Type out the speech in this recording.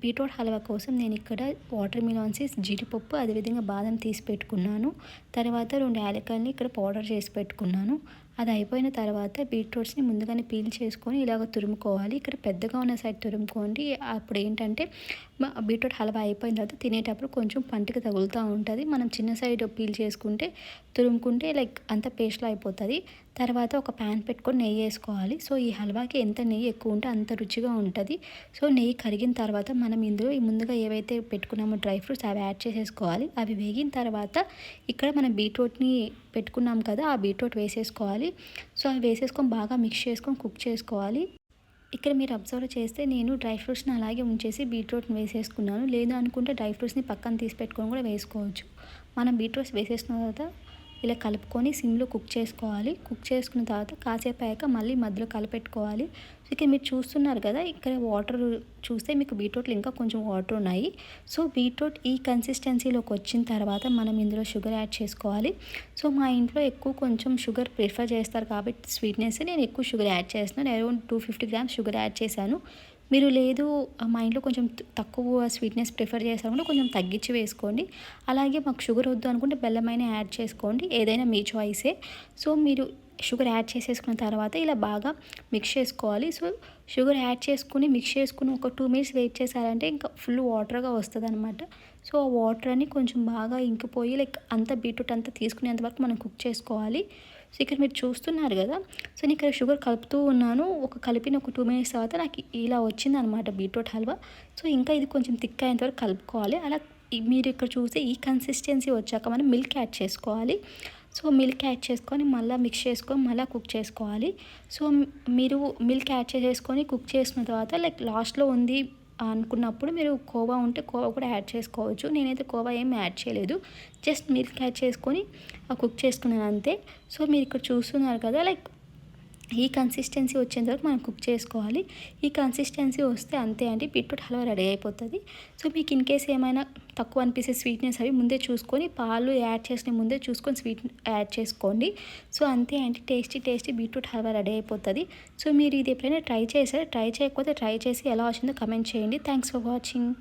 Beetroot halwa కోసం నేను ఇక్కడ వాటర్ మిలన్ సీడ్స్, జీడిపప్పు, అదేవిధంగా బాదం తీసి పెట్టుకున్నాను. తర్వాత 2 యాలకులని ఇక్కడ పౌడర్ చేసి పెట్టుకున్నాను. అది అయిపోయిన తర్వాత బీట్రూట్స్ని ముందుగానే పీల్ చేసుకొని ఇలాగ తురుముకోవాలి. ఇక్కడ పెద్దగా ఉన్న సైడ్ తురుముకోండి. అప్పుడు ఏంటంటే బీట్రూట్ హల్వా అయిపోయిన తర్వాత తినేటప్పుడు కొంచెం పంటికి తగులుతూ ఉంటుంది. మనం చిన్న సైడ్ పీల్ చేసుకుంటే తురుముకుంటే లైక్ అంత పేస్ట్లో అయిపోతుంది. తర్వాత ఒక ప్యాన్ పెట్టుకొని నెయ్యి వేసుకోవాలి. సో ఈ హల్వాకి ఎంత నెయ్యి ఎక్కువ ఉంటే అంత రుచిగా ఉంటుంది. సో నెయ్యి కరిగిన తర్వాత మనం ఇందులో ఈ ముందుగా ఏవైతే పెట్టుకున్నామో డ్రై ఫ్రూట్స్ అవి యాడ్ చేసేసుకోవాలి. అవి వేగిన తర్వాత ఇక్కడ మనం బీట్రూట్ని పెట్టుకున్నాం కదా, ఆ బీట్రూట్ వేసేసుకోవాలి. సో అవి వేసేసుకొని బాగా మిక్స్ చేసుకొని కుక్ చేసుకోవాలి. ఇక్కడ మీరు అబ్జర్వ్ చేస్తే నేను డ్రై ఫ్రూట్స్ని అలాగే ఉంచేసి బీట్రూట్ని వేసేసుకున్నాను. లేదు అనుకుంటే డ్రై ఫ్రూట్స్ని పక్కన తీసి పెట్టుకొని కూడా వేసుకోవచ్చు. మనం బీట్రూట్స్ వేసేసిన తర్వాత ఇలా కలుపుకొని సిమ్లో కుక్ చేసుకోవాలి. కుక్ చేసుకున్న తర్వాత కాసేపు అయ్యాక మళ్ళీ మధ్యలో కలిపెట్టుకోవాలి. ఇక మీరు చూస్తున్నారు కదా, ఇక్కడ వాటర్ చూస్తే మీకు బీట్రూట్లో ఇంకా కొంచెం వాటర్ ఉన్నాయి. సో బీట్రూట్ ఈ కన్సిస్టెన్సీలోకి వచ్చిన తర్వాత మనం ఇందులో షుగర్ యాడ్ చేసుకోవాలి. సో మా ఇంట్లో ఎక్కువ కొంచెం షుగర్ ప్రిఫర్ చేస్తారు కాబట్టి స్వీట్నెస్ నేను ఎక్కువ షుగర్ యాడ్ చేస్తున్నాను. అరౌండ్ 250 గ్రామ్స్ షుగర్ యాడ్ చేశాను. మీరు లేదు మా ఇంట్లో కొంచెం తక్కువ స్వీట్నెస్ ప్రిఫర్ చేస్తారనుకుంటే కొంచెం తగ్గించి వేసుకోండి. అలాగే మాకు షుగర్ వద్దు అనుకుంటే బెల్లమైనా యాడ్ చేసుకోండి, ఏదైనా మీ చాయిసే. సో మీరు షుగర్ యాడ్ చేసేసుకున్న తర్వాత ఇలా బాగా మిక్స్ చేసుకోవాలి. సో షుగర్ యాడ్ చేసుకుని మిక్స్ చేసుకుని ఒక 2 మినిట్స్ వెయిట్ చేశారంటే ఇంకా ఫుల్ వాటర్గా వస్తుంది అనమాట. సో ఆ వాటర్ అని కొంచెం బాగా ఇంకిపోయి లైక్ అంతా బీట్రూట్ అంతా తీసుకునేంత వరకు మనం కుక్ చేసుకోవాలి. సో ఇక్కడ మీరు చూస్తున్నారు కదా, సో నేను ఇక్కడ షుగర్ కలుపుతూ ఉన్నాను. కలిపిన ఒక 2 మినిట్స్ తర్వాత నాకు ఇలా వచ్చిందనమాట బీట్రూట్ హల్వా. సో ఇంకా ఇది కొంచెం థిక్ అయ్యేంత వరకు కలుపుకోవాలి. అలా మీరు ఇక్కడ చూస్తే ఈ కన్సిస్టెన్సీ వచ్చాక మనం మిల్క్ యాడ్ చేసుకోవాలి. సో మిల్క్ యాడ్ చేసుకొని మళ్ళీ మిక్స్ చేసుకొని మళ్ళీ కుక్ చేసుకోవాలి. సో మీరు మిల్క్ యాడ్ చేసేసుకొని కుక్ చేసిన తర్వాత లైక్ లాస్ట్లో ఉంది అనుకున్నప్పుడు మీరు కోవా ఉంటే కోవా కూడా యాడ్ చేసుకోవచ్చు. నేనైతే కోవా ఏం యాడ్ చేయలేదు, జస్ట్ మిల్క్ యాడ్ చేసుకొని కుక్ చేసుకున్నాను అంతే. సో మీరు ఇక్కడ చూస్తున్నారు కదా, లైక్ ఈ కన్సిస్టెన్సీ వచ్చేంత వరకు మనం కుక్ చేసుకోవాలి. ఈ కన్సిస్టెన్సీ వస్తే అంతే అండి, బీట్రూట్ హల్వా రెడీ అయిపోతుంది. సో మీకు ఇన్ కేస్ ఏమైనా తక్కువ అనిపిస్తే స్వీట్నెస్ అవి ముందే చూసుకొని పాలు యాడ్ చేసిన ముందే చూసుకొని స్వీట్ యాడ్ చేసుకోండి. సో అంతే అండి, టేస్టీ బీట్రూట్ హల్వా రెడీ అయిపోతుంది. సో మీరు ఇది ఎప్పుడైనా ట్రై చేశారు, ట్రై చేయకపోతే ట్రై చేసి ఎలా వచ్చిందో కమెంట్ చేయండి. Thanks for watching.